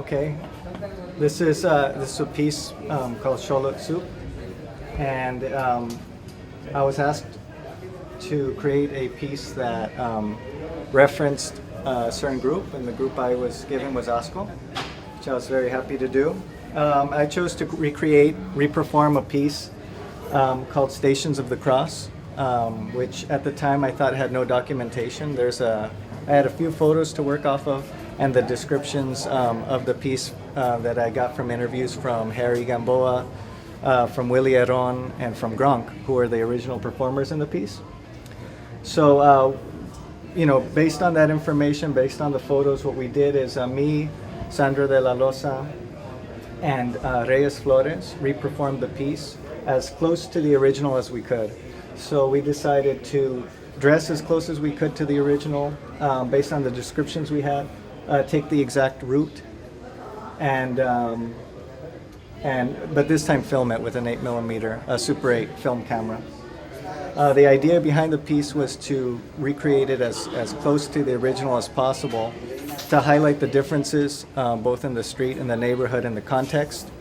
Okay, this is a piece called Xolotl Soup, and I was asked to create a piece that referenced a certain group, and the group I was given was Asco, which I was very happy to do. I chose to reperform a piece called Stations of the Cross, which at the time I thought had no documentation. I had a few photos to work off of, and the descriptions of the piece that I got from interviews from Harry Gamboa, from Willie Heron, and from Gronk, who are the original performers in the piece. So, based on that information, based on the photos, what we did is me, Sandra de la Loza, and Reyes Flores reperformed the piece as close to the original as we could. So we decided to dress as close as we could to the original, based on the descriptions we had, take the exact route, but this time film it with an 8mm Super 8 film camera. The idea behind the piece was to recreate it as close to the original as possible, to highlight the differences both in the street, in the neighborhood, and the context,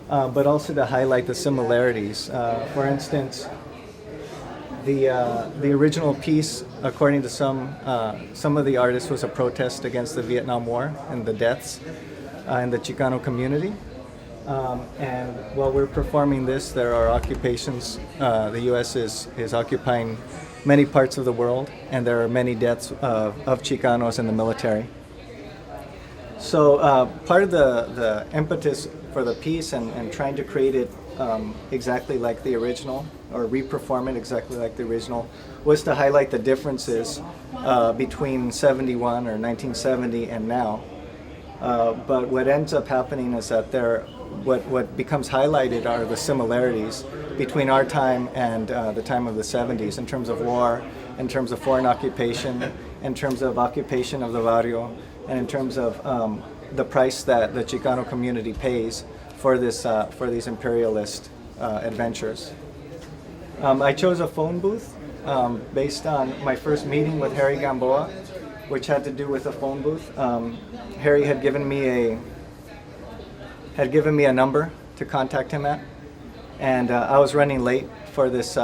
but also to highlight the similarities. For instance, the original piece, according to some of the artists, was a protest against the Vietnam War and the deaths in the Chicano community. And while we're performing this, there are occupations. The U.S. is occupying many parts of the world, and there are many deaths of Chicanos in the military. So part of the impetus for the piece and trying to create it exactly like the original, or reperform it exactly like the original, was to highlight the differences between 71 or 1970 and now. But what ends up happening is that what becomes highlighted are the similarities between our time and the time of the 70s, in terms of war, in terms of foreign occupation, in terms of occupation of the barrio, and in terms of the price that the Chicano community pays for these imperialist adventures. I chose a phone booth based on my first meeting with Harry Gamboa, which had to do with a phone booth. Harry had given me a number to contact him at, and I was running late for this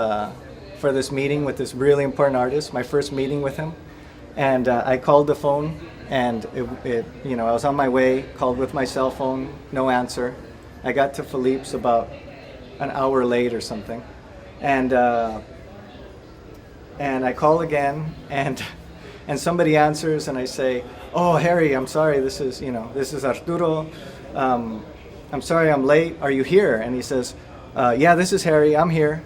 meeting with this really important artist. My first meeting with him, and I called the phone, and I was on my way. Called with my cell phone, no answer. I got to Philippe's about an hour late or something, and I call again, and somebody answers, and I say, "Oh, Harry, I'm sorry. This is Arturo. I'm sorry I'm late. Are you here?" And he says, "Yeah, this is Harry. I'm here."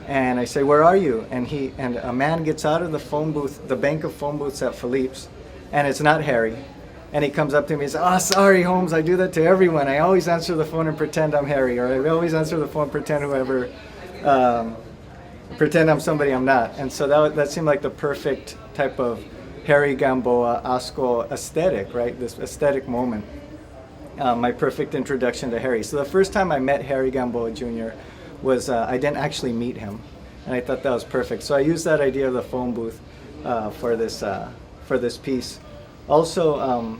And I say, "Where are you?" And a man gets out of the phone booth, the bank of phone booths at Philippe's, and it's not Harry. And he comes up to me and says, "Oh, sorry, Holmes. I do that to everyone. I always answer the phone and pretend I'm Harry, or I always answer the phone and pretend I'm somebody I'm not." And so that seemed like the perfect type of Harry Gamboa, Asco aesthetic, right? This aesthetic moment. My perfect introduction to Harry. So the first time I met Harry Gamboa Jr. was, I didn't actually meet him, and I thought that was perfect. So I used that idea of the phone booth for this piece. Also,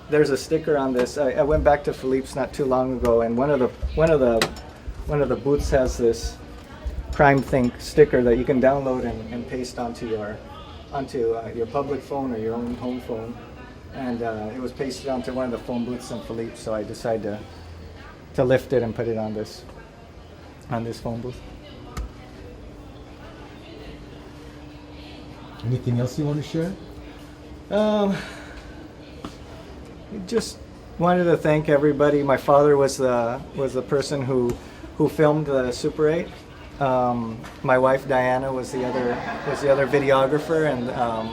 there's a sticker on this. I went back to Philippe's not too long ago, and one of the booths has this Crime Think sticker that you can download and paste onto your public phone or your own home phone. And it was pasted onto one of the phone booths in Philippe's, so I decided to lift it and put it on this phone booth. Anything else you want to share? Just wanted to thank everybody. My father was the person who filmed the Super 8. My wife Diana was the other videographer, and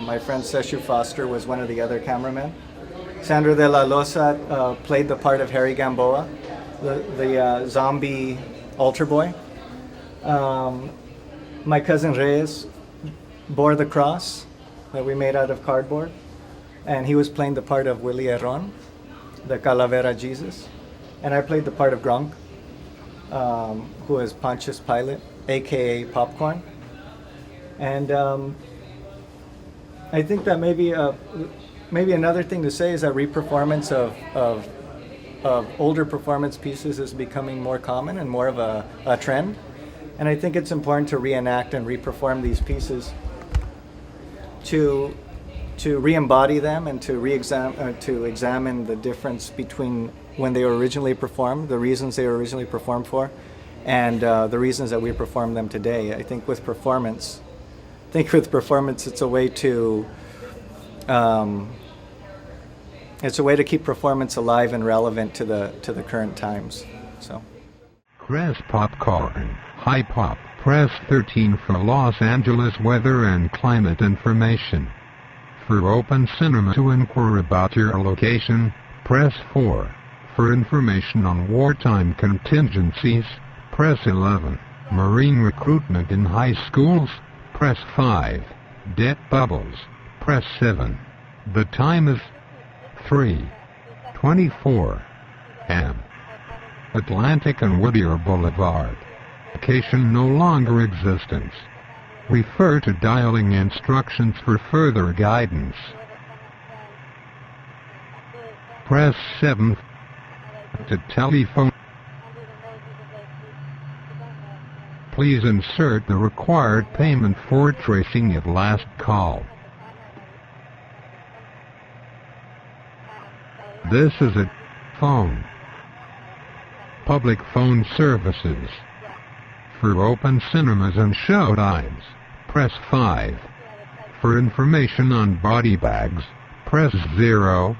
my friend Seshu Foster was one of the other cameramen. Sandra de la Loza played the part of Harry Gamboa, the zombie altar boy. My cousin Reyes bore the cross that we made out of cardboard, and he was playing the part of Willie Heron, the Calavera Jesus, and I played the part of Gronk, who is Pontius Pilate, aka Popcorn. And I think that maybe another thing to say is that reperformance of of older performance pieces is becoming more common and more of a trend. And I think it's important to reenact and re-perform these pieces to re-embody them and to examine the difference between when they were originally performed, the reasons they were originally performed for, and the reasons that we perform them today. I think with performance, it's a way to keep performance alive and relevant to the current times. So. Press popcorn. Hi Pop. Press 13 for Los Angeles weather and climate information. For open cinema to inquire about your location, press 4. For information on wartime contingencies, press 11. Marine recruitment in high schools, press 5. Debt bubbles, press 7. The time is 3:24 am. Atlantic and Whittier Boulevard. Location no longer existence. Refer to dialing instructions for further guidance. Press 7 to telephone. Please insert the required payment for tracing of last call. This is a phone. Public phone services. For open cinemas and show times, press 5. For information on body bags, press 0.